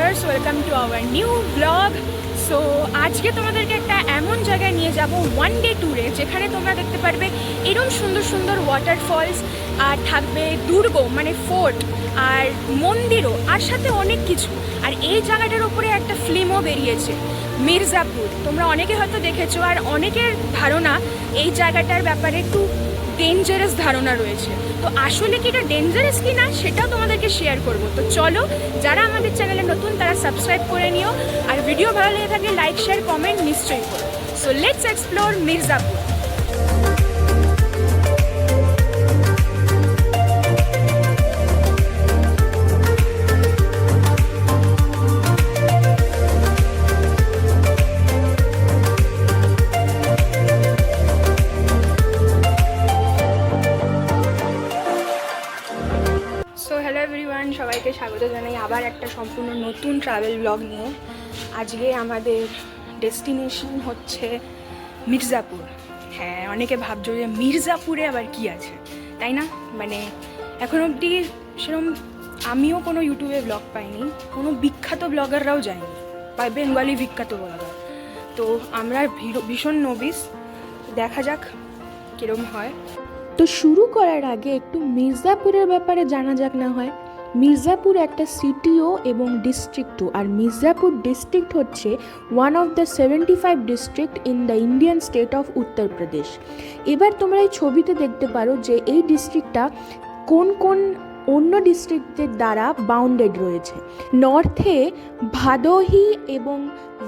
Viewers, welcome to our new blog. So আজকে তোমাদেরকে একটা এমন জায়গায় নিয়ে যাব ওয়ান ডে ট্যুরে, যেখানে তোমরা দেখতে পারবে এরকম সুন্দর সুন্দর ওয়াটারফলস, আর থাকবে দুর্গ মানে ফোর্ট, আর মন্দিরও, আর সাথে অনেক কিছু। আর এই জায়গাটার উপরে একটা ফিল্মও বেরিয়েছে, মির্জাপুর। তোমরা অনেকে হয়তো দেখেছো, আর অনেকের ধারণা এই জায়গাটার ব্যাপারে একটু ডেঞ্জারাস ধারণা রয়েছে। তো আসলে কি এটা ডেঞ্জারাস কি না সেটাও তোমাদেরকে শেয়ার করব। তো চলো, যারা আমাদের চ্যানেলে নতুন তারা সাবস্ক্রাইব করে নিও, আর ভিডিও ভালো লেগে থাকলে লাইক শেয়ার কমেন্ট নিশ্চয়ই করো। So let's explore Mirzapur. সবাইকে স্বাগত জানাই আবার একটা সম্পূর্ণ নতুন ট্রাভেল ব্লগ নিয়ে। আজকে আমাদের ডেস্টিনেশন হচ্ছে মির্জাপুর। হ্যাঁ, অনেকে ভাবছো যে মির্জাপুরে আবার কি আছে, তাই না? মানে এখন অবধি সেরকম আমিও কোনো ইউটিউবে ব্লগ পাইনি, কোনো বিখ্যাত ব্লগাররাও যায়নি, বা বেঙ্গলি বিখ্যাত ব্লগার। তো আমরা ভীষণ নবিস, দেখা যাক কীরকম হয়। তো শুরু করার আগে একটু মির্জাপুরের ব্যাপারে জানা যাক না হয়। মির্জাপুর একটা সিটিও এবং ডিস্ট্রিক্টও, আর মির্জাপুর ডিস্ট্রিক্ট হচ্ছে one of the 75 district in the Indian state of Uttar Pradesh. এবার তোমরা এই ছবিতে দেখতে পারো যে এই ডিস্ট্রিক্টটা কোন কোন অন্য ডিস্ট্রিক্টের দ্বারা বাউন্ডেড রয়েছে। নর্থে ভাদোহি এবং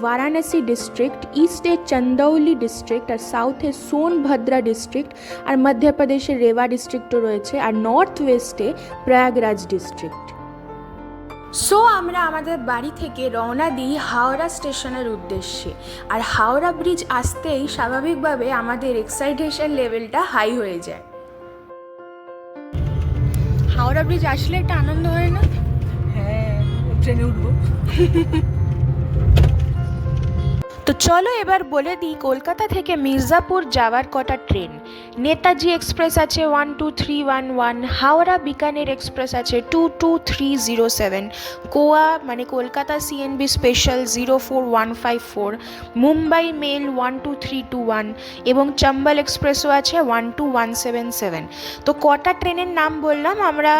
বারাণসী ডিস্ট্রিক্ট, ইস্টে চন্দৌলি ডিস্ট্রিক্ট, আর সাউথে সোনভদ্রা ডিস্ট্রিক্ট, আর মধ্যপ্রদেশে রেওয়া ডিস্ট্রিক্টও রয়েছে, আর নর্থ ওয়েস্টে প্রয়াগরাজ ডিস্ট্রিক্ট। সো আমরা আমাদের বাড়ি থেকে রওনা দিই হাওড়া স্টেশনের উদ্দেশ্যে। আর হাওড়া ব্রিজ আসতেই স্বাভাবিকভাবে আমাদের এক্সাইটেশন লেভেলটা হাই হয়ে যায়। হাওড়া ব্রিজ আসলে একটা আনন্দ হয় না? হ্যাঁ, ট্রেনে উঠবো। তো চলো এবার বলে দিই কলকাতা থেকে মির্জাপুর যাওয়ার কটা ট্রেন। নেতাজি এক্সপ্রেস আছে 12311, হাওড়া বিকানের এক্সপ্রেস আছে 22307, গোয়া মানে Kolkata CNB special 04154, Mumbai mail 12321 এবং চম্বল এক্সপ্রেসও আছে 12177। তো কটা ট্রেনের নাম বললাম, আমরা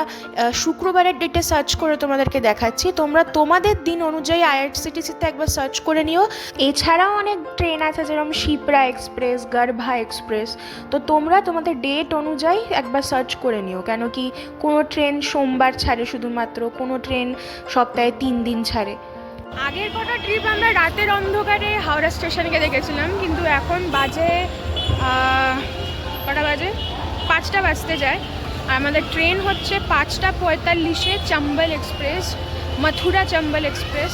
শুক্রবারের ডেটে সার্চ করে তোমাদেরকে দেখাচ্ছি। তোমরা তোমাদের দিন অনুযায়ী আইআরসিটিসিতে একবার সার্চ করে নিও। এছাড়াও অনেক ট্রেন আছে, যেরকম শিপ্রা এক্সপ্রেস, গর্ভা এক্সপ্রেস। তো তোমরা তোমাদের ডেট অনুযায়ী একবার সার্চ করে নিও, কেন কি কোনো ট্রেন সোমবার ছাড়ে শুধুমাত্র, কোনো ট্রেন সপ্তাহে 3 দিন ছাড়ে। আগের কটা ট্রিপ আমরা রাতের অন্ধকারে হাওড়া স্টেশনকে দেখেছিলাম, কিন্তু এখন বাজে কটা বাজে? 5টা বাজতে যায়। আর আমাদের ট্রেন হচ্ছে 5টা 45-এ চম্বল এক্সপ্রেস, মথুরা চম্বল এক্সপ্রেস,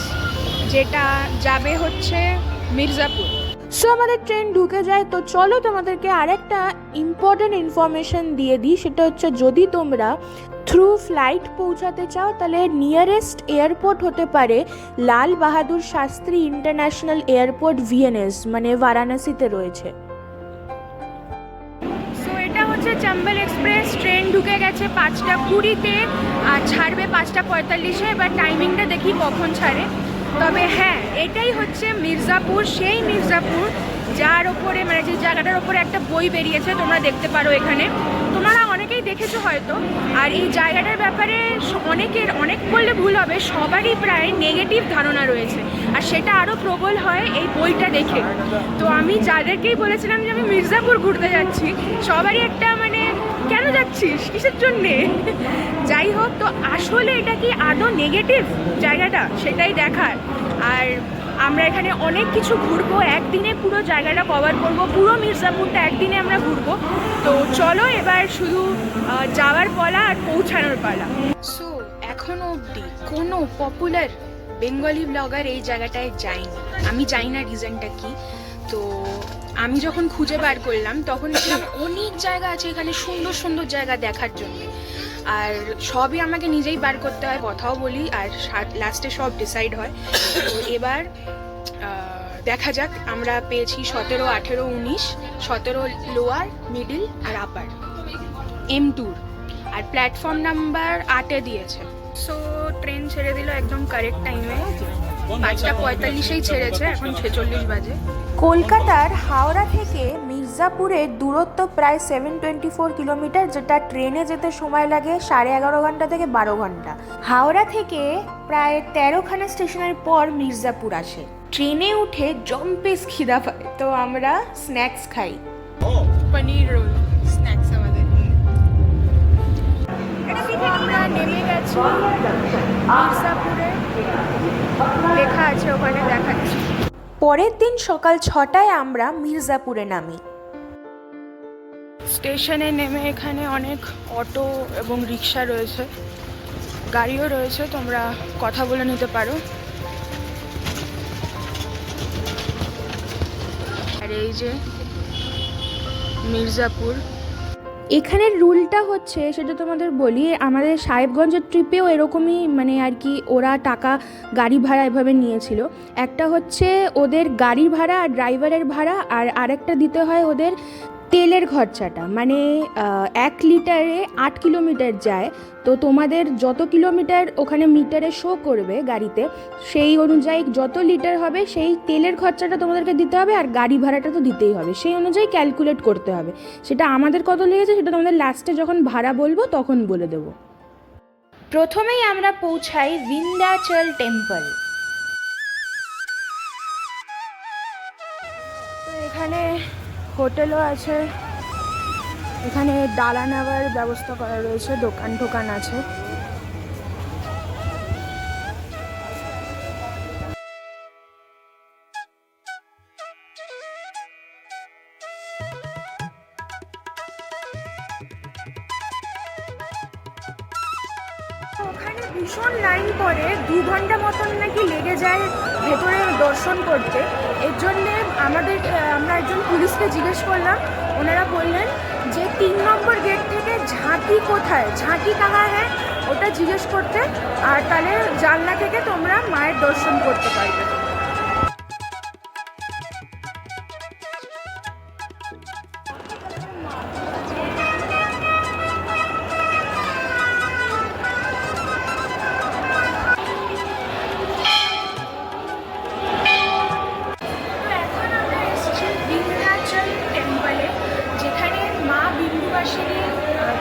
যেটা যাবে হচ্ছে মির্জাপুর। সো আমাদের ট্রেন ঢুকে যায়। তো চলো তোমাদেরকে আরেকটা ইম্পর্টেন্ট ইনফরমেশন দিয়ে দিই, সেটা হচ্ছে যদি তোমরা থ্রু ফ্লাইট পৌঁছাতে চাও তাহলে নিয়ারেস্ট এয়ারপোর্ট হতে পারে লাল বাহাদুর শাস্ত্রী ইন্টারন্যাশনাল এয়ারপোর্ট ভিএনএস, মানে বারাণসীতে রয়েছে। সো এটা হচ্ছে চম্বল এক্সপ্রেস। ট্রেন ঢুকে গেছে 5টা 20-তে, আর ছাড়বে 5টা 45-এ। এবার টাইমিংটা দেখি কখন ছাড়ে। তবে হ্যাঁ, এটাই হচ্ছে মির্জাপুর, সেই মির্জাপুর যার ওপরে মানে যে জায়গাটার ওপরে একটা বই বেরিয়েছে, তোমরা দেখতে পারো এখানে, তোমরা অনেকেই দেখেছো হয়তো। আর এই জায়গাটার ব্যাপারে অনেক বললে ভুল হবে, সবারই প্রায় নেগেটিভ ধারণা রয়েছে, আর সেটা আরও প্রবল হয় এই বইটা দেখে। তো আমি যাদেরকেই বলেছিলাম যে আমি মির্জাপুর ঘুরতে যাচ্ছি, সবারই একটা মানে কেন যাচ্ছিস, কিসের জন্যে? যাই হোক, তো আসলে এটা কি আদৌ নেগেটিভ জায়গাটা, সেটাই দেখার। আর আমরা এখানে অনেক কিছু ঘুরবো, একদিনে পুরো জায়গাটা কভার করবো, পুরো মির্জাপুরটা একদিনে আমরা ঘুরবো। তো চলো এবার শুধু যাওয়ার পালা আর পৌঁছানোর পালা। সো এখনও অবধি কোনো পপুলার বেঙ্গলি ব্লগার এই জায়গাটায় যায়নি। আমি জানি না রিজনটা কি। তো আমি যখন খুঁজে বার করলাম তখন দেখলাম অনেক জায়গা আছে এখানে, সুন্দর সুন্দর জায়গা দেখার জন্য, আর সবই আমাকে নিজেই বার করতে হয়, কথাও বলি, আর লাস্টে সব ডিসাইড হয়। তো এবার দেখা যাক। আমরা পেয়েছি 17, 18, 19, 17 লোয়ার, মিডিল আর আপার, M2, আর প্ল্যাটফর্ম নাম্বার 8-এ দিয়েছে। সো ট্রেন ছেড়ে দিল একদম কারেক্ট টাইমে, 5:45-এই ছেড়েছে, এখন 46 বাজে। কলকাতার হাওড়া থেকে মির্জাপুরের দূরত্ব প্রায় 724 কিলোমিটার, যেটা ট্রেনে যেতে সময় লাগে 11.5 ঘন্টা থেকে 12 ঘন্টা। হাওড়া থেকে প্রায় 13খানা স্টেশনের পর মির্জাপুর আসে। ট্রেনে উঠে জম্পেস খিদা পায়, তো আমরা স্ন্যাক্স খাই। পনির রোল স্ন্যাক্স আমাদের। আমরা নেমে গেছি মির্জাপুরে, লেখা আছে ওখানে, দেখাচ্ছি। পরের দিন সকাল 6টায় আমরা মির্জাপুরে নামি। স্টেশনে নেমে এখানে অনেক অটো এবং রিক্সা রয়েছে, গাড়িও রয়েছে, তোমরা কথা বলে নিতে পারো। আর এই যে মির্জাপুর। এখানের রুলটা হচ্ছে, সেটা তোমাদের বলি, আমাদের সাহেবগঞ্জের ট্রিপেও এরকমই মানে আর কি ওরা টাকা গাড়ি ভাড়া এভাবে নিয়েছিল। একটা হচ্ছে ওদের গাড়ি ভাড়া আর ড্রাইভারের ভাড়া, আর আরেকটা দিতে হয় ওদের তেলের খরচাটা। মানে 1 লিটারে 8 কিলোমিটার যায়, তো তোমাদের যত কিলোমিটার ওখানে মিটারে শো করবে গাড়িতে, সেই অনুযায়ী যত লিটার হবে সেই তেলের খরচাটা তোমাদেরকে দিতে হবে, আর গাড়ি ভাড়াটা তো দিতেই হবে, সেই অনুযায়ী ক্যালকুলেট করতে হবে। সেটা আমাদের কত লেগেছে সেটা তোমাদের লাস্টে যখন ভাড়া বলবো তখন বলে দেবো। প্রথমেই আমরা পৌঁছাই বিন্ধ্যাচল টেম্পল। তো এখানে হোটেলও আছে, এখানে ডালা নেওয়ার ব্যবস্থা করা রয়েছে, দোকান টোকান আছে। ওখানে ভীষণ লাইন পড়ে, 2 ঘন্টা মতন নাকি লেগে যায় ভেতরে দর্শন করতে। এর জন্যে আমরা একজন পুলিশকে জিজ্ঞেস করলাম, ওনারা বললেন যে 3 নম্বর গেট থেকে ঝাঁকি কোথায়, ঝাঁকি কাহা হ্যাঁ, ওটা জিজ্ঞেস করতে, আর তাহলে জানলা থেকে তোমরা মায়ের দর্শন করতে পারবে।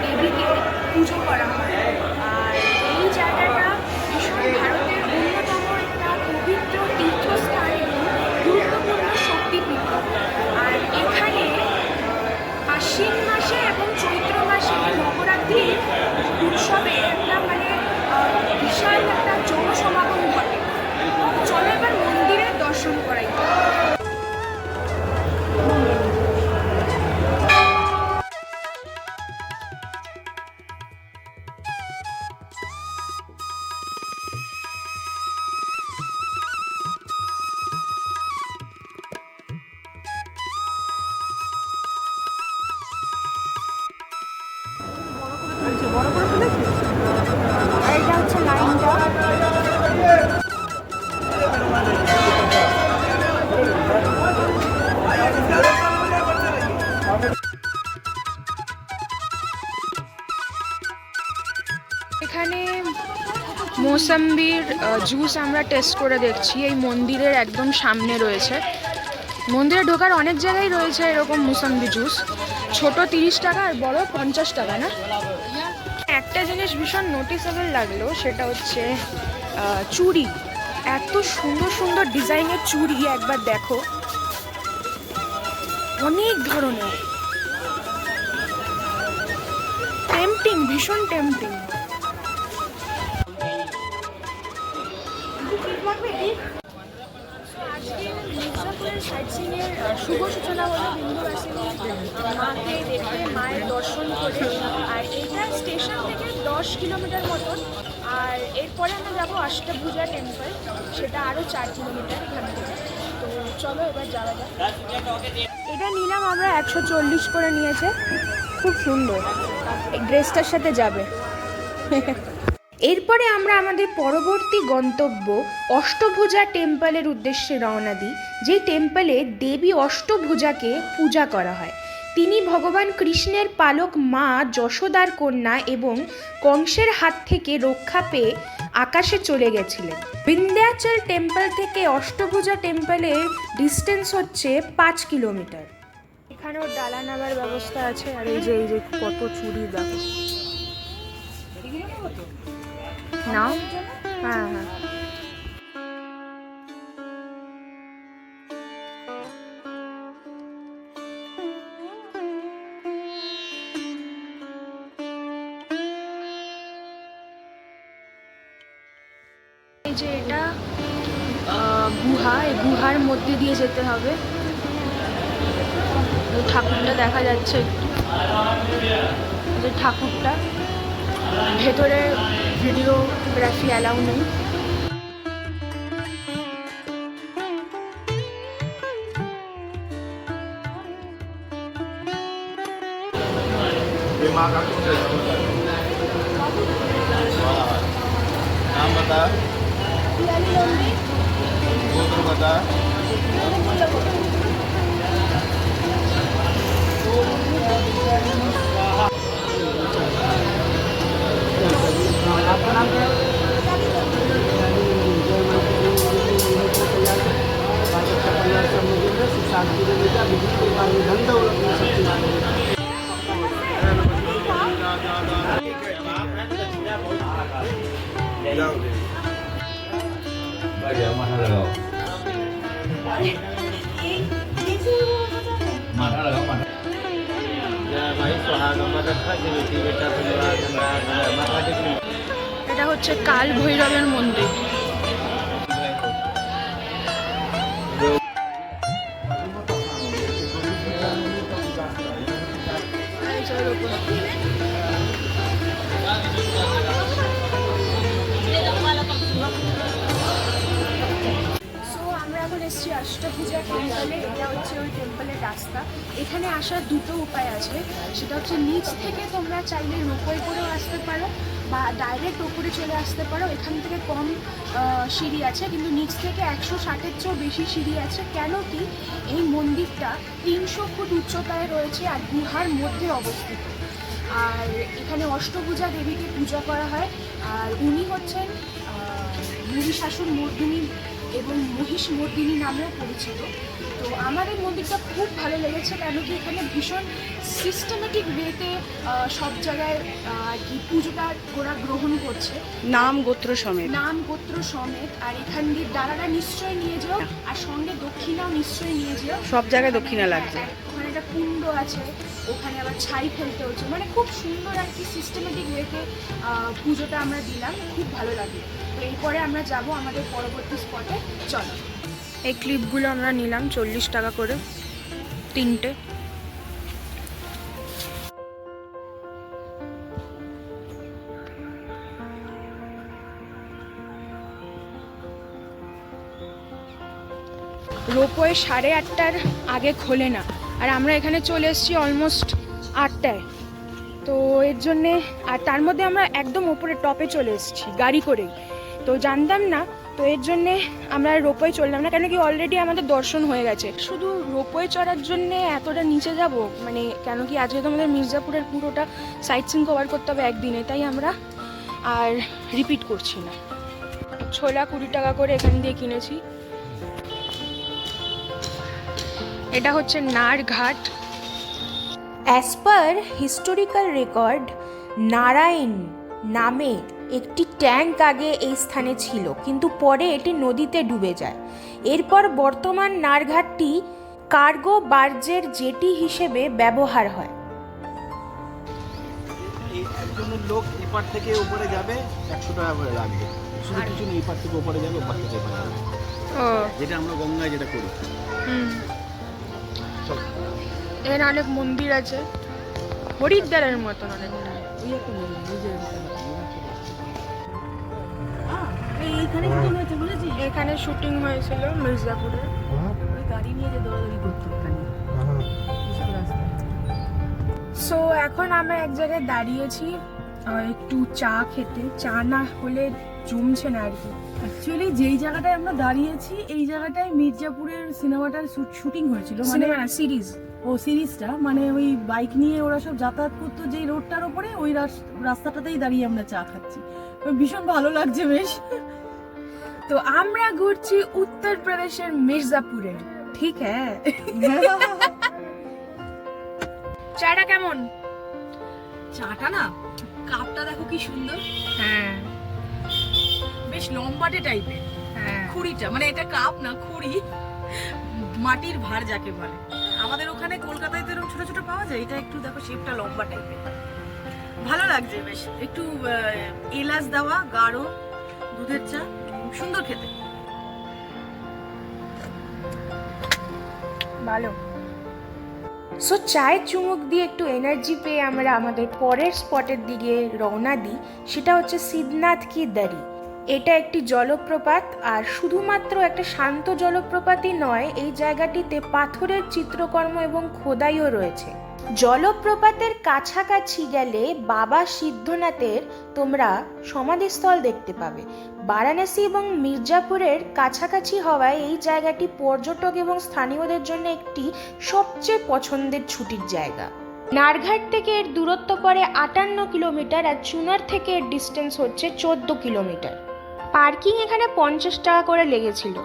দেবীকে পুজো করা হয়, আর এই জায়গাটা ভীষণ ভারতের অন্যতম একটা পবিত্র তীর্থস্থান এবং গুরুত্বপূর্ণ শক্তিপীঠ। আর এখানে আশ্বিন মাসে এবং চৈত্র মাসে নবরাত্রি উৎসবে একটা মানে বিশাল একটা জনসমাগম ঘটে। চলো এবার মন্দিরের দর্শন করাই। আর এটা হচ্ছে লাইনটা। এখানে মৌসম্বির জুস আমরা টেস্ট করে দেখছি, এই মন্দিরের একদম সামনে রয়েছে। মন্দিরে ঢোকার অনেক জায়গায় রয়েছে এরকম মৌসম্বি জুস, ছোট 30 টাকা আর বড় 50 টাকা না। একটা জিনিস ভীষণ নোটিসেবল লাগলো, সেটা হচ্ছে চুড়ি। এত সুন্দর সুন্দর ডিজাইনের চুড়ি, একবার দেখো, অনেক ধরনের, টেম্পটিং, ভীষণ টেম্পটিং। আজকে মির্জাপুরের সাইটসিংয়ের শুভ সূচনা হলো বিন্দুবাসিনী মাকে দেখে, মায়ের দর্শন করে। আর এটা স্টেশন থেকে 10 কিলোমিটার মতন, আর এরপরে আমরা যাবো অষ্টভুজা টেম্পল, সেটা আরও 4 কিলোমিটার এখান থেকে। তো চলো এবার যাওয়া যাক। এটা নিলাম আমরা, 140 করে নিয়েছে, খুব সুন্দর, এই ড্রেসটার সাথে যাবে। এরপরে আমরা আমাদের পরবর্তী গন্তব্য অষ্টভুজা টেম্পলের উদ্দেশ্যে রওনা দিই, যেই টেম্পলে দেবী অষ্টভুজাকে পূজা করা হয়। তিনি ভগবান কৃষ্ণের পালক মা যশোদার কন্যা এবং কংসের হাত থেকে রক্ষা পেয়ে আকাশে চলে গেছিলেন। বিন্ধ্যাচল টেম্পল থেকে অষ্টভুজা টেম্পলের ডিস্টেন্স হচ্ছে 5 কিলোমিটার। এখানেও ডালা নামার ব্যবস্থা আছে। আর এই যে কত চুড়ি দেখো। নাও, হ্যাঁ হ্যাঁ। এই যে এটা গুহা, এই গুহার মধ্যে দিয়ে যেতে হবে। এই ঠাকুরটা দেখা যাচ্ছে একটু, এই যে ঠাকুরটা। ভেতরে ভিডিওগ্রাফি অ্যালাউ নেই। नाम बता, गोत्र बता। आपका नाम क्या है? এটা হচ্ছে কাল ভৈরবের মন্দির। আমরা এখন এসেছি অষ্টভুজা টেম্পলে। এটা হচ্ছে ওই টেম্পলের রাস্তা। এখানে আসার দুটো উপায় আছে। সেটা হচ্ছে নিচ থেকে তোমরা চাইলে রোপওয়ে করেও আসতে পারো বা ডাইরেক্ট ওপরে চলে আসতে পারো। এখান থেকে কম সিঁড়ি আছে, কিন্তু নিচ থেকে 160-এর চেয়েও বেশি সিঁড়ি আছে। কেন কি, এই মন্দিরটা 300 ফুট উচ্চতায় রয়েছে আর গুহার মধ্যে অবস্থিত। আর এখানে অষ্টভুজা দেবীকে পূজা করা হয়। আর উনি হচ্ছেন মহিষাসুর মর্দিনী এবং মহিষ মর্দিনী নামেও পরিচিত। তো আমার এই মন্দিরটা খুব ভালো লেগেছে, কেন কি এখানে ভীষণ সিস্টেমেটিক ওয়েতে সব জায়গায় আর কি পুজোটা ওরা গ্রহণ করছে, নাম গোত্র সমেত। আর এখান দিয়ে ডালাটা নিশ্চয়ই নিয়ে যাও, আর সঙ্গে দক্ষিণাও নিশ্চয়ই নিয়ে যাও। সব জায়গায় দক্ষিণা লাগছে। ওখানে একটা কুণ্ড আছে, ওখানে আবার ছাই ফেলতে হচ্ছে, মানে খুব সুন্দর আর কি সিস্টেমেটিক ওয়েতে পুজোটা আমরা দিলাম। খুব ভালো লাগে। তো এরপরে আমরা যাব আমাদের পরবর্তী স্পটে। চলো, এই ক্লিপগুলো আমরা নিলাম 40 টাকা করে 3টে। রোপওয়ে 8:30-টার আগে খোলে না, আর আমরা এখানে চলে এসেছি অলমোস্ট 8টায়। তো এর জন্যে, আর তার মধ্যে আমরা একদম ওপরে টপে চলে এসেছি গাড়ি করেই। তো জানতাম না, তো এর জন্যে আমরা রোপওয়ে চললাম না, কেন কি অলরেডি আমাদের দর্শন হয়ে গেছে। শুধু রোপওয়ে চড়ার জন্যে এতটা নিচে যাব, মানে কেন কি আজকে তো আমাদের মির্জাপুরের পুরোটা সাইট সিন কভার করতে হবে একদিনে, তাই আমরা আর রিপিট করছি না। ছোলা 20 টাকা করে এখান দিয়ে কিনেছি। এটা হচ্ছে Narghat. As per historical record, Narayan নামে একটি ট্যাঙ্ক আগে এই স্থানে ছিল, কিন্তু পরে এটি নদীতে ডুবে যায়। এরপর বর্তমান নারঘাটটি কার্গো বার্জের জেটি হিসেবে ব্যবহার হয়। একজন লোক এপার থেকে উপরে যাবে 100 টাকা করে লাগবে। শুধু কিছু নেই, এপার থেকে উপরে যাবে, ওপার থেকে এপারে যাবে। যেটা আমরা গঙ্গায় যেটা করি। এখানে অনেক মন্দির আছে, হরিদ্বারের মতন অনেকটা। এখানে শুটিং হয়েছিল মির্জাপুরে। সো এখন আমরা এক জায়গায় দাঁড়িয়েছি একটু চা খেতে। চা না হলে জমছে না আর কি। অ্যাকচুয়ালি যেই জায়গাটায় আমরা দাঁড়িয়েছি এই জায়গাটায় মির্জাপুরের সিনেমাটার শুটিং হয়েছিল, মানে সিনেমা না, সিরিজ। ও সিরিজটা, মানে ওই বাইক নিয়ে ওরা সব যাতায়াত করতো যেই রোডটার ওপরে, ওই রাস্তাটাতেই দাঁড়িয়ে আমরা চা খাচ্ছি। ভীষণ ভালো লাগছে বেশ। তো আমরা ঘুরছি উত্তরপ্রদেশের মির্জাপুরে, ঠিক হ্যাঁ। চাটা কেমন? চাটা না, কাপটা দেখো কি সুন্দর, হ্যাঁ বেশ লম্বাটে টাইপের। হ্যাঁ, খুঁড়িটা, মানে এটা কাপ না খুঁড়ি, মাটির ভার যাকে বলে। আমাদের ওখানে কলকাতায় তো এরকম ছোট ছোট পাওয়া যায়, এটা একটু দেখো শেপটা লম্বা টাইপের, ভালো লাগছে বেশ। একটু এলাচ দেওয়া, গাঢ় দুধের চা, সুন্দর খেতে। ভালো। সো চায়ের চুমুক দিয়ে একটু এনার্জি পেয়ে আমরা আমাদের পরের স্পটের দিকে রওনা দিই, সেটা হচ্ছে সিদ্ধনাথ কি দরি। এটা একটি জলপ্রপাত, আর শুধুমাত্র একটা শান্ত জলপ্রপাতই নয়, এই জায়গাটিতে পাথরের চিত্রকর্ম এবং খোদাইও রয়েছে। জলপ্রপাতের কাছাকাছি গেলে বাবা সিদ্ধনাথের তোমরা সমাধিস্থল দেখতে পাবে। বারাণসী এবং মির্জাপুরের কাছাকাছি হওয়ায় এই জায়গাটি পর্যটক এবং স্থানীয়দের জন্য একটি সবচেয়ে পছন্দের ছুটির জায়গা। নারঘাট থেকে এর দূরত্ব পড়ে 58 কিলোমিটার, আর চুনার থেকে এর ডিস্টেন্স হচ্ছে 14 কিলোমিটার। পার্কিং এখানে 50 টাকা করে লেগেছিল।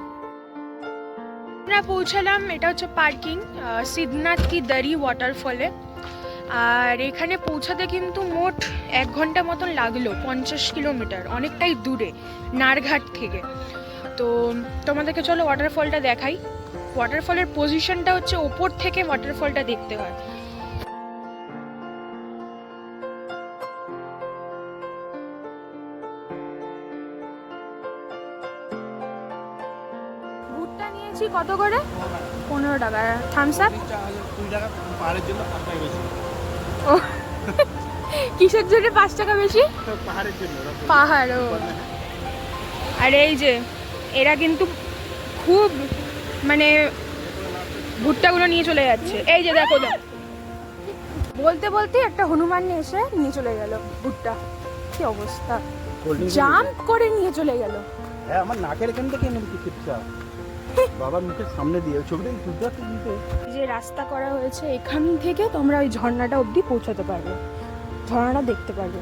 আমরা পৌঁছালাম, এটা হচ্ছে পার্কিং সিদ্ধনাথ কি দরি ওয়াটারফলে। আর এখানে পৌঁছাতে কিন্তু মোট 1 ঘন্টা মতন লাগলো, 50 কিলোমিটার, অনেকটাই দূরে নারঘাট থেকে। তো তোমাদেরকে চলো ওয়াটারফলটা দেখাই। ওয়াটারফলের পজিশনটা হচ্ছে ওপর থেকে ওয়াটারফলটা দেখতে হয়। ভুট্টা নিয়েছি কত করে? 15 টাকা। থামস আপ 20 টাকা পাহাড়ের জন্য 5 টাকা বেশি। ও কিসের জন্য 5 টাকা বেশি? পাহাড়ের জন্য। পাহাড়। ও আর এই যে এরা কিন্তু খুব মানে ভুট্টাগুলো নিয়ে চলে যাচ্ছে। এই যে দেখো, বলতে বলতে একটা হনুমান এসে নিয়ে চলে গেল ভুট্টা। কি অবস্থা, জাম্প করে নিয়ে চলে গেল। হ্যাঁ, আমার নাকের এখান থেকে এনে টিকিটটা বাবার মুখের সামনে দিয়ে ছবিটা তুলতে তুলতে। যে রাস্তা করা হয়েছে, এখান থেকে তোমরা ওই ঝর্ণাটা অবধি পৌঁছাতে পারবে, ঝর্ণাটা দেখতে পারবে।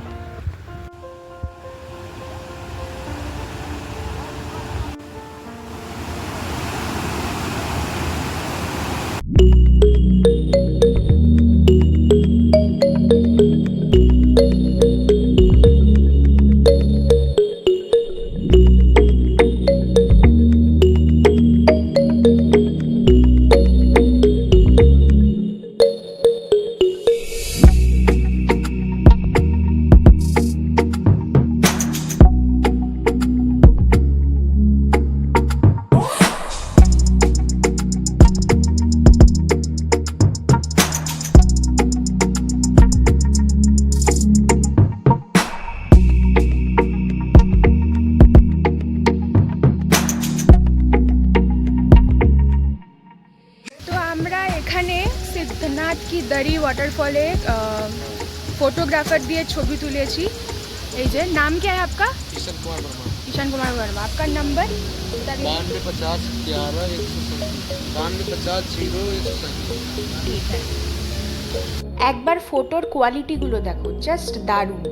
सिद्धनाथ की दरी वाटरफॉले फोटोग्राफर दिए छवि तुलेছি। এই যে नाम क्या है आपका? किशन कुमार वर्मा। किशन कुमार वर्मा। आपका नंबर? 9250 11 137 9250 0 137। একবার ফটোর কোয়ালিটিগুলো দেখো, জাস্ট দারুণ।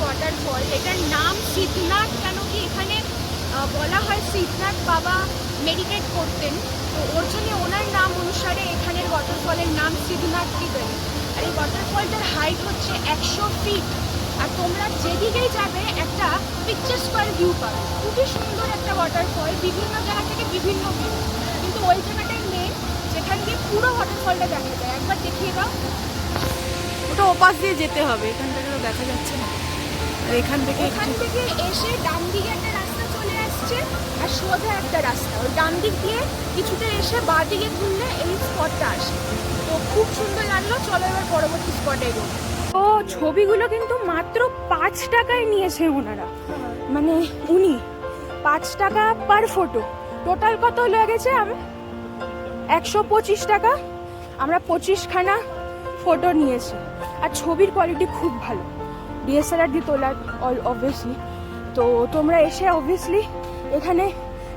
ওয়াটারফল, এটার নাম সিদ্ধনাথ কেন কি এখানে বলা হয় সিদ্ধনাথ বাবা মেডিটেট করতেন, তো ওর জন্য ওনার নাম অনুসারে এখানের ওয়াটারফলের নাম সিদ্ধনাথ কি দরি। আর এই ওয়াটারফলটার হাইট হচ্ছে 100 ফিট। আর তোমরা যেদিকেই যাবে একটা পিকচার স্কোয়ার ভিউ পাবে। খুবই সুন্দর একটা ওয়াটারফল, বিভিন্ন জায়গা থেকে বিভিন্ন ভিউ, কিন্তু ওই জায়গাটাই মেন যেখান দিয়ে পুরো ওয়াটারফলটা দেখা যায়। একবার দেখিয়ে দাও। ওটা ওপাশ দিয়ে যেতে হবে, এখান থেকে তো দেখা যাচ্ছে না। আর এখান থেকে এসে ডান দিকে একটা রাস্তা চলে আসছে, আসছে আর সোজা একটা রাস্তা, ওই ডান দিক দিয়ে কিছুটা এসে বাঁ দিকে ঘুরলে এই স্পটটা আসে। তো খুব সুন্দর লাগলো, চলো এবার পরবর্তী স্পটে এগো। তো ছবিগুলো কিন্তু মাত্র 5 টাকায় নিয়েছে ওনারা, মানে উনি 5 টাকা পার ফটো। টোটাল কত লেগেছে? 125 টাকা। আমরা 25খানা ফটো নিয়েছি আর ছবির কোয়ালিটি খুব ভালো, ডিএসএলআর দিয়ে তোলা অবভিয়াসলি। তো তোমরা এসে অবভিয়াসলি এখানে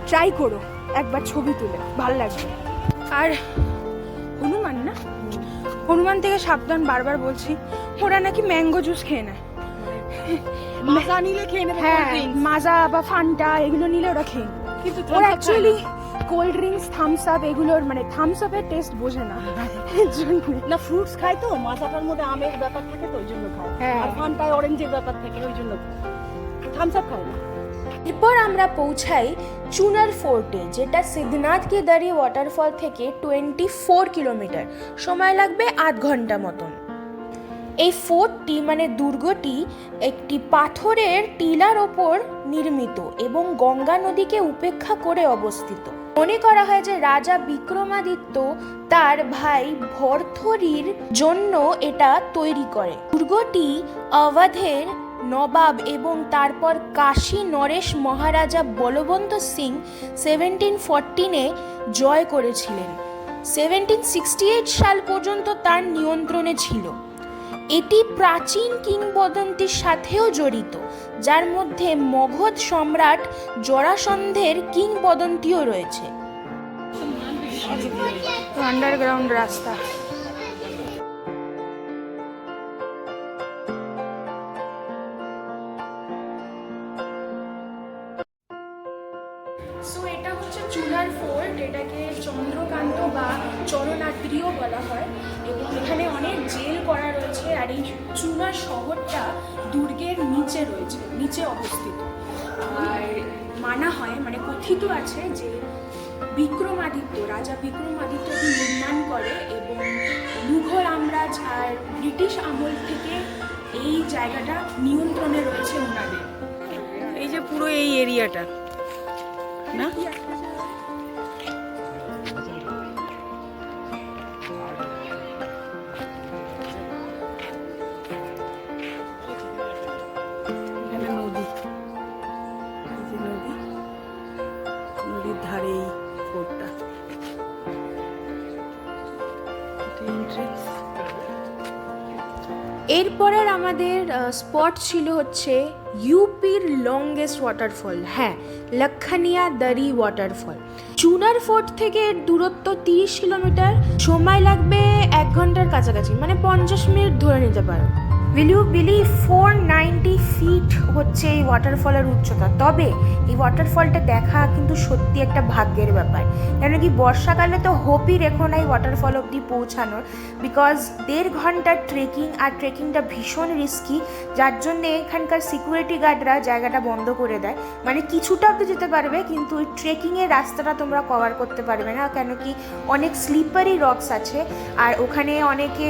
ট্রাই করো একবার ছবি তুলে, ভালো লাগবে। আর হনুমান না, হনুমান থেকে সাবধান, বারবার বলছি। ওরা নাকি ম্যাঙ্গো জুস খেয়ে নেয়, মাজা নিলে খেয়ে নেবে। হ্যাঁ মাজা বা ফান্টা এগুলো নিলে ওরা খেয়ে নেয়। কিন্তু ওরা actually cold drinks, Thums Up এগুলোর মানে থামস আপের টেস্ট বোঝে না, এর জন্য। না ফ্রুটস খায় তো, মাজাটার মধ্যে আমের ব্যাপার থাকে তো ওই জন্য খায়, হ্যাঁ। আর ফান্টায় অরেঞ্জের ব্যাপার থাকে ওই জন্য থামস আপ খায় না। এরপর আমরা পৌঁছাই চুনার ফোর্টে, যেটা সিদ্ধনাথ কেদারি ওয়াটারফল থেকে 24 কিলোমিটার, সময় লাগবে 8 ঘন্টা মতন। এই ফোর্টটি মানে দুর্গটি একটি পাথরের টিলার ওপর নির্মিত এবং গঙ্গা নদীকে উপেক্ষা করে অবস্থিত। মনে করা হয় যে রাজা বিক্রমাদিত্য তার ভাই ভর্থরির জন্য এটা তৈরি করে। দুর্গটি অবধের নবাব এবং তারপর কাশী নরেশ মহারাজা বলবন্ত সিং 1714-এ জয় করেছিলেন। 1768 সাল পর্যন্ত তার নিয়ন্ত্রণে ছিল। এটি প্রাচীন কিংবদন্তির সাথেও জড়িত, যার মধ্যে মগধ সম্রাট জরাসন্ধের কিংবদন্তিও রয়েছে। আন্ডারগ্রাউন্ড রাস্তা। সো এটা হচ্ছে চুনার ফোর্ট, এটাকে চন্দ্রকান্ত বা চরণাদ্রিও বলা হয় এবং এখানে অনেক জেল করা রয়েছে। আর এই চুনার শহরটা দুর্গের নিচে রয়েছে, নিচে অবস্থিত। আর মানা হয়, মানে কথিত আছে যে বিক্রমাদিত্য, রাজা বিক্রমাদিত্য এটি নির্মাণ করে এবং মুঘল আমরাজ আর ব্রিটিশ আমল থেকে এই জায়গাটা নিয়ন্ত্রণে রয়েছে ওনাদের। এই যে পুরো এই এরিয়াটা না, এখানে নদী, এই যে নদী, নদীর ধারে এই ফোর্টটা, এন্ট্রেন্স। এরপরের আমাদের স্পট ছিল হচ্ছে ইউপির লংগেস্ট ওয়াটারফল, হ্যাঁ, লক্ষণিয়া দারি ওয়াটারফল। চুনার ফোর্ট থেকে এর দূরত্ব 30 কিলোমিটার, সময় লাগবে 1 ঘন্টার কাছাকাছি, মানে 50 মিনিট ধরে নিতে পারো। উইল ইউ বিলিভ 490 ফিট হচ্ছে এই ওয়াটারফলের উচ্চতা। তবে এই ওয়াটারফলটা দেখা কিন্তু সত্যি একটা ভাগ্যের ব্যাপার, কেন কি বর্ষাকালে তো হোপই রেখো না এই ওয়াটারফল অবধি পৌঁছানোর, বিকজ 1.5 ঘন্টার ট্রেকিং, আর ট্রেকিংটা ভীষণ রিস্কি, যার জন্য এখানকার সিকিউরিটি গার্ডরা জায়গাটা বন্ধ করে দেয়। মানে কিছুটা অবধি যেতে পারবে কিন্তু ওই ট্রেকিংয়ের রাস্তাটা তোমরা কভার করতে পারবে না, কেন কি অনেক স্লিপারি রকস আছে আর ওখানে অনেকে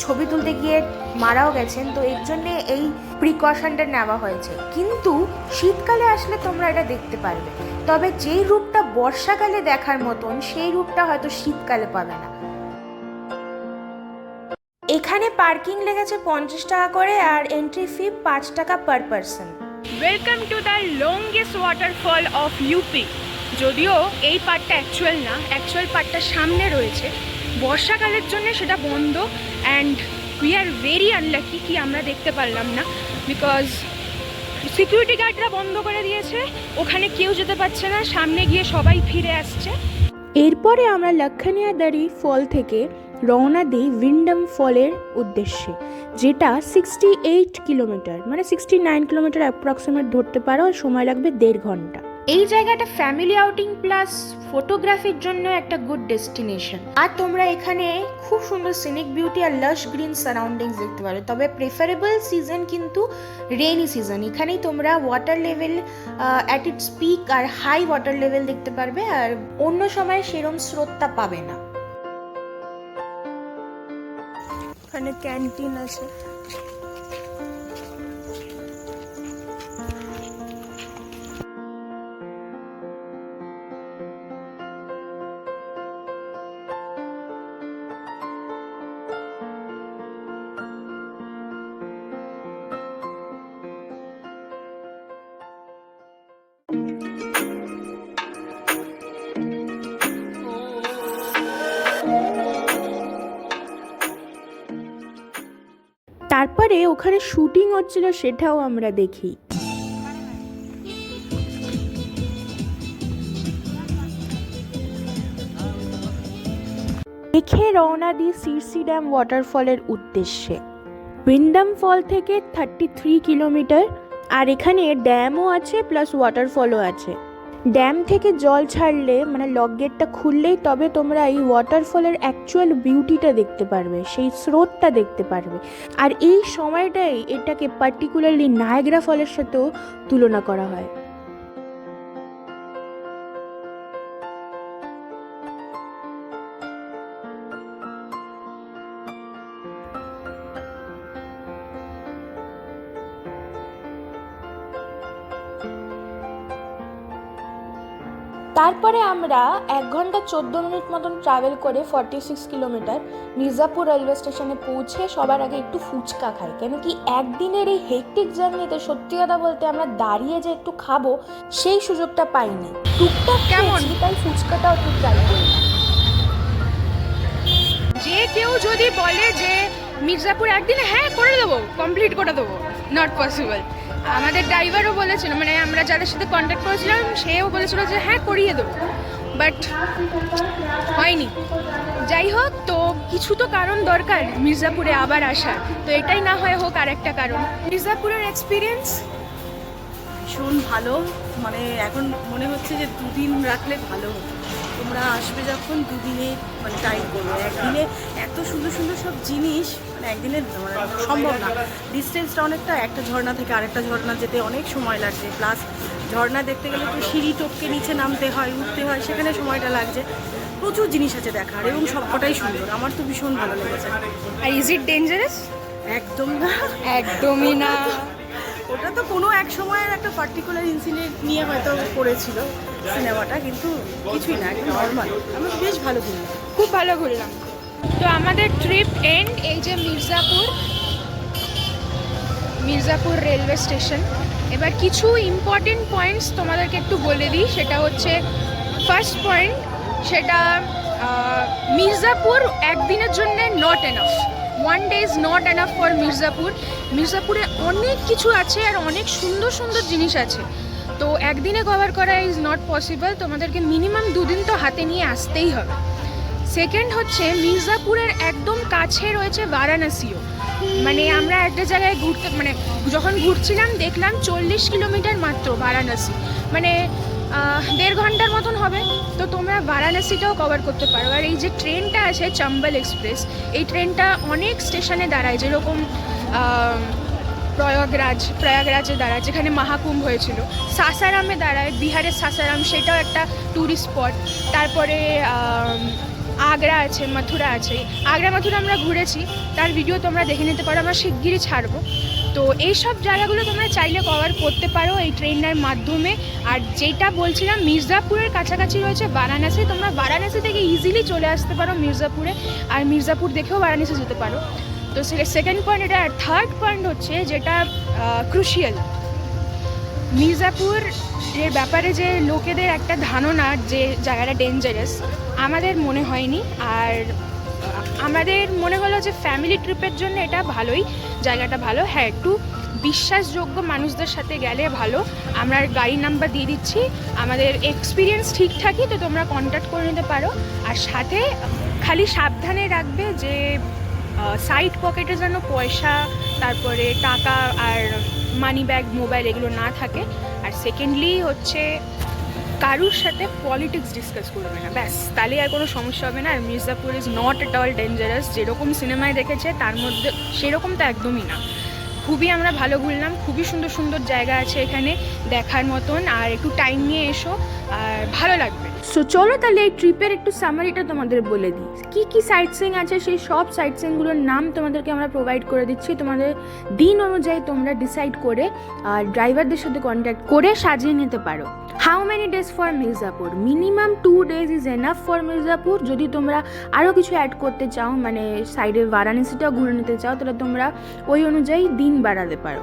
ছবি তুলতে গিয়ে মারাও গেছেন। তো এর জন্যে এই প্রিকশনটা নেওয়া হয়েছে। কিন্তু শীতকালে আসলে তোমরা এটা দেখতে পারবে, তবে যেই রূপটা বর্ষাকালে দেখার মতন সেই রূপটা হয়তো শীতকালে পাবে না। এখানে পার্কিং লেগেছে 50 টাকা করে আর এন্ট্রি ফি 5 টাকা per person. Welcome to the longest waterfall of UP. যদিও এই পার্টটা অ্যাকচুয়াল না, অ্যাকচুয়াল পার্টটা সামনে রয়েছে, বর্ষাকালের জন্য সেটা বন্ধ। And we are very unlucky কি আমরা দেখতে পারলাম না, বিকজ সিকিউরিটি গার্ডরা বন্ধ করে দিয়েছে, ওখানে কেউ যেতে পারছে না, সামনে গিয়ে সবাই ফিরে আসছে। এরপরে আমরা লক্ষণিয়া দারি ফল থেকে রওনা দিই উইন্ডাম ফলের উদ্দেশ্যে, যেটা 68 কিলোমিটার, মানে 69 কিলোমিটার অ্যাপ্রক্সিমেট ধরতে পারো, আর সময় লাগবে 1.5 ঘন্টা। এই জায়গাটা ফ্যামিলি আউটিং প্লাস ফটোগ্রাফির জন্য একটা গুড ডেস্টিনেশন। আর তোমরা এখানে খুব সুন্দর সিনিক বিউটি আর লাশ গ্রিন সারাউন্ডিংস দেখতে পারো। তবে প্রেফারেবল সিজন কিন্তু রেইনি সিজন। এখানেই তোমরা water level at its peak আর হাই ওয়াটার লেভেল দেখতে পারবে, আর অন্য সময় সেরম স্রোতটা পাবে না। ওখানে ক্যান্টিন আছে। তারপরে ওখানে শুটিং হচ্ছিল সেটাও আমরা দেখি। দেখে রওনা দিই সিরসি ড্যাম ওয়াটারফলের উদ্দেশ্যে। উইন্ডাম ফল থেকে 33 কিলোমিটার, আর এখানে ড্যামও আছে প্লাস ওয়াটারফলও আছে। ড্যাম থেকে জল ছাড়লে মানে লক গেটটা খুললেই তবে তোমরা এই ওয়াটারফলের অ্যাকচুয়াল বিউটিটা দেখতে পারবে, সেই স্রোতটা দেখতে পারবে। আর এই সময়টাই এটাকে পার্টিকুলারলি নায়াগ্রা ফলের সাথেও তুলনা করা হয়। তারপরে আমরা 1 ঘন্টা 14 মিনিট মতন ট্রাভেল করে 46 কিলোমিটার মির্জাপুর রেলওয়ে স্টেশনে পৌঁছে সবার আগে একটু ফুচকা খাই, কেন কি একদিনের এই হেক্টিক জার্নিতে সত্যি কথা বলতে আমরা দাঁড়িয়ে যে একটু খাবো সেই সুযোগটা পাইনি। টুকটাক কেমন তাই ফুচকাটাও একটু ট্রাই করি। যে কেউ যদি বলে যে মির্জাপুর একদিনে হ্যাঁ করে দেবো, কমপ্লিট করে দেবো, নট পসিবল। আমাদের ড্রাইভারও বলেছিল, মানে আমরা যাদের সাথে কন্ট্যাক্ট করেছিলাম সেও বলেছিল যে হ্যাঁ করিয়ে দেবো, বাট হয়নি। যাই হোক, তো কিছু তো কারণ দরকার মির্জাপুরে আবার আসার, তো এটাই না হয় হোক আর একটা কারণ। মির্জাপুরের এক্সপিরিয়েন্স ভীষণ ভালো, মানে এখন মনে হচ্ছে যে 2 দিন রাখলে ভালো হতো। তোমরা আসবে যখন 2 দিনে মানে টাইম করবে, একদিনে এত সুন্দর সুন্দর সব জিনিস মানে একদিনে মানে সম্ভব না। ডিস্টেন্সটা অনেকটা, একটা ঝর্ণা থেকে আরেকটা ঝর্ণা যেতে অনেক সময় লাগছে, প্লাস ঝর্ণা দেখতে গেলে তো সিঁড়ি টপকে নিচে নামতে হয়, উঠতে হয়, সেখানে সময়টা লাগছে। প্রচুর জিনিস আছে দেখার এবং সবকটাই সুন্দর, আমার তো ভীষণ ভালো লেগেছে। আর ইজ ইট ডেঞ্জারাস? একদম না, একদমই না। ওটা তো কোনো এক সময়ের একটা পার্টিকুলার ইনসিডেন্ট নিয়ে হয়তো করেছিল সিনেমাটা, কিন্তু কিছুই না, একদম নর্মাল। আমরা বেশ ভালো ঘুরলাম, খুব ভালো ঘুরলাম। তো আমাদের ট্রিপ এন্ড এই যে মির্জাপুর রেলওয়ে স্টেশন। এবার কিছু ইম্পর্টেন্ট পয়েন্টস তোমাদেরকে একটু বলে দিই। সেটা হচ্ছে ফার্স্ট পয়েন্ট, সেটা মির্জাপুর একদিনের জন্য not enough. 1 day is not enough for Mirzapur. মির্জাপুরে অনেক কিছু আছে আর অনেক সুন্দর সুন্দর জিনিস আছে, তো একদিনে কভার করা ইজ নট পসিবল। তোমাদেরকে মিনিমাম 2 দিন তো হাতে নিয়ে আসতেই হবে। সেকেন্ড হচ্ছে মির্জাপুরের একদম কাছে রয়েছে বারাণসীও। মানে আমরা একটা জায়গায় মানে যখন ঘুরছিলাম দেখলাম 40 কিলোমিটার মাত্র বারাণসী, মানে 1.5 ঘন্টার মতন হবে। তো তোমরা বারাণসীটাও কভার করতে পারো। আর এই যে ট্রেনটা আছে চম্বল এক্সপ্রেস, এই ট্রেনটা অনেক স্টেশনে দাঁড়ায়, যেরকম প্রয়াগরাজে দাঁড়ায় যেখানে মহাকুম্ভ হয়েছিল, সাসারামে দাঁড়ায়, বিহারের সাসারাম, সেটাও একটা ট্যুরিস্ট স্পট। তারপরে আগ্রা আছে, মথুরা আছে। আগ্রা মথুরা আমরা ঘুরেছি, তার ভিডিও তোমরা দেখে নিতে পারো, আমরা শিগগিরই ছাড়বো। তো এইসব জায়গাগুলো তোমরা চাইলে কভার করতে পারো এই ট্রেনের মাধ্যমে। আর যেটা বলছিলাম, মির্জাপুরের কাছাকাছি রয়েছে বারাণসী, তোমরা বারাণসী থেকে ইজিলি চলে আসতে পারো মির্জাপুরে, আর মির্জাপুর দেখেও বারাণসী যেতে পারো। তো সেকেন্ড পয়েন্ট এটা। আর থার্ড পয়েন্ট হচ্ছে যেটা ক্রুশিয়াল, মির্জাপুর এর ব্যাপারে যে লোকেদের একটা ধারণা যে জায়গাটা ডেঞ্জারাস, আমাদের মনে হয়নি। আর আমাদের মনে হলো যে ফ্যামিলি ট্রিপের জন্য এটা ভালোই, জায়গাটা ভালো। হ্যাঁ, একটু বিশ্বাসযোগ্য মানুষদের সাথে গেলে ভালো। আমরা গাড়ির নাম্বার দিয়ে দিচ্ছি, আমাদের এক্সপিরিয়েন্স ঠিকঠাকই, তো তোমরা কন্ট্যাক্ট করে নিতে পারো। আর সাথে খালি সাবধানে রাখবে যে সাইড পকেটে যেন পয়সা, তারপরে টাকা আর মানি ব্যাগ, মোবাইল এগুলো না থাকে। আর সেকেন্ডলি হচ্ছে কারুর সাথে পলিটিক্স ডিসকাস করবে না, ব্যাস, তাহলে আর কোনো সমস্যা হবে না। আর Mirzapur is not at all dangerous, যেরকম সিনেমায় দেখেছে তার মধ্যে সেরকম তো একদমই না। খুবই আমরা ভালো ঘুরলাম, খুবই সুন্দর সুন্দর জায়গা আছে এখানে দেখার মতন। আর একটু টাইম নিয়ে এসো, আর ভালো লাগবে। সো চলো তাহলে এই ট্রিপের একটু সামারিটা তোমাদের বলে দিই। কী কী সাইট সিইং আছে সেই সব সাইট সিইংগুলোর নাম তোমাদেরকে আমরা প্রোভাইড করে দিচ্ছি। তোমাদের দিন অনুযায়ী তোমরা ডিসাইড করে আর ড্রাইভারদের সাথে কন্ট্যাক্ট করে সাজিয়ে নিতে পারো। How many days for Mirzapur? Minimum 2 days is enough for Mirzapur. যদি তোমরা আরও কিছু অ্যাড করতে চাও, মানে সাইডে বারাণসীটাও ঘুরে নিতে চাও, তাহলে তোমরা ওই অনুযায়ী দিন বাড়াতে পারো।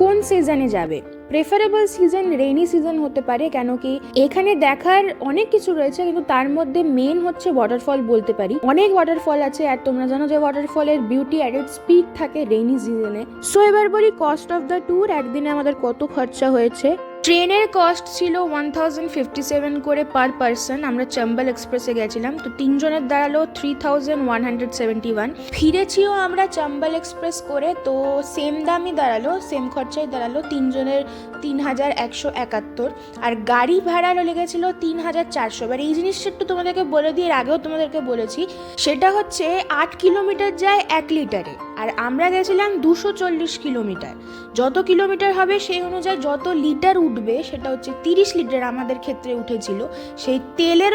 কোন সিজনে যাবে? প্রেফারেবল সিজন রেইনি সিজন হতে পারে, কেন কি এখানে দেখার অনেক কিছু রয়েছে, কিন্তু তার মধ্যে মেন হচ্ছে ওয়াটারফল বলতে পারি। অনেক ওয়াটারফল আছে, আর তোমরা জানো যে ওয়াটারফলের বিউটি অ্যাট ইটস পিক থাকে রেইনি সিজনে। সো এবার বলি কস্ট অফ দ্য ট্যুর, একদিনে আমাদের কত খরচা হয়েছে। ট্রেনের কস্ট ছিল 1057 করে পার পারসন। আমরা চম্বল এক্সপ্রেসে গেছিলাম, তো 3 জনের দাঁড়ালো 3171। ফিরেছিও আমরা চম্বল এক্সপ্রেস করে, তো সেম দামই দাঁড়ালো, সেম খরচাই দাঁড়ালো, 3 জনের 3171। আর গাড়ি ভাড়া লেগেছিল 3400। এবার এই জিনিসটা একটু তোমাদেরকে বলে দিই, এর আগেও তোমাদেরকে বলেছি, সেটা হচ্ছে 8 কিলোমিটার যায় 1 লিটারে, আর আমরা গেছিলাম 240 কিলোমিটার। যত কিলোমিটার হবে সেই অনুযায়ী যত লিটার উঠবে, সেটা হচ্ছে 30 লিটার আমাদের ক্ষেত্রে উঠেছিল, সেই তেলের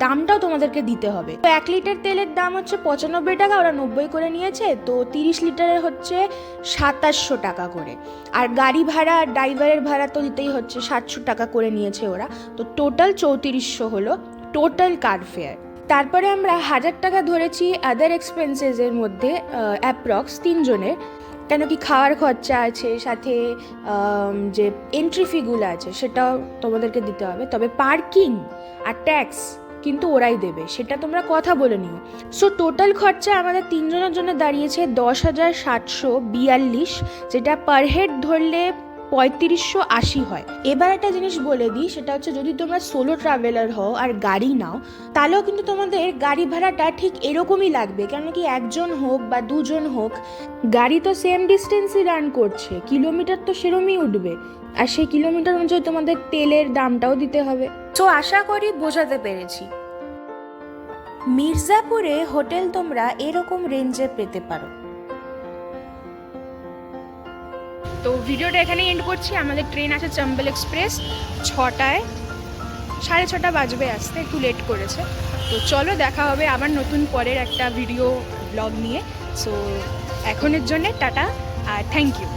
দামটাও তোমাদেরকে দিতে হবে। তো 1 লিটার তেলের দাম হচ্ছে 95 টাকা, ওরা 90 করে নিয়েছে, তো 30 লিটারের হচ্ছে 2700 টাকা করে। আর গাড়ি ভাড়া, ড্রাইভারের ভাড়া তো দিতেই হচ্ছে, 700 টাকা করে নিয়েছে ওরা, তো টোটাল 3400 হলো টোটাল কার ফেয়ার। তারপরে আমরা 1000 টাকা ধরেছি আদার এক্সপেন্সেসের মধ্যে অ্যাপ্রক্স 3 জনের, কেন কি খাওয়ার খরচা আছে, সাথে যে এন্ট্রি ফিগুলো আছে সেটাও তোমাদেরকে দিতে হবে। তবে পার্কিং আর ট্যাক্স কিন্তু ওরাই দেবে, সেটা তোমরা কথা বলে নিও। সো টোটাল খরচা আমাদের 3 জনের জন্য দাঁড়িয়েছে 10,742, যেটা পার হেড ধরলে 3580 হয়। এবার একটা জিনিস বলে দিই, সেটা হচ্ছে যদি তোমরা সোলো ট্রাভেলার হও আর গাড়ি নাও, তাহলেও কিন্তু তোমাদের গাড়ি ভাড়াটা ঠিক এরকমই লাগবে, কেন কি 1 জন হোক বা 2 জন হোক, গাড়ি তো সেম ডিস্টেন্সই রান করছে, কিলোমিটার তো সেরমই উঠবে, আর সেই কিলোমিটার অনুযায়ী তোমাদের তেলের দামটাও দিতে হবে। তো আশা করি বোঝাতে পেরেছি। মির্জাপুরে হোটেল তোমরা এরকম রেঞ্জে পেতে পারো। তো ভিডিওটা এখানে এন্ড করছি। আমাদের ট্রেন আছে চম্বল এক্সপ্রেস 6টায়, 6:30 বাজবে আসতে, একটু লেট করেছে। তো চলো দেখা হবে আবার নতুন পরের একটা ভিডিও ব্লগ নিয়ে। সো এখনের জন্যে টাটা আর থ্যাংক ইউ।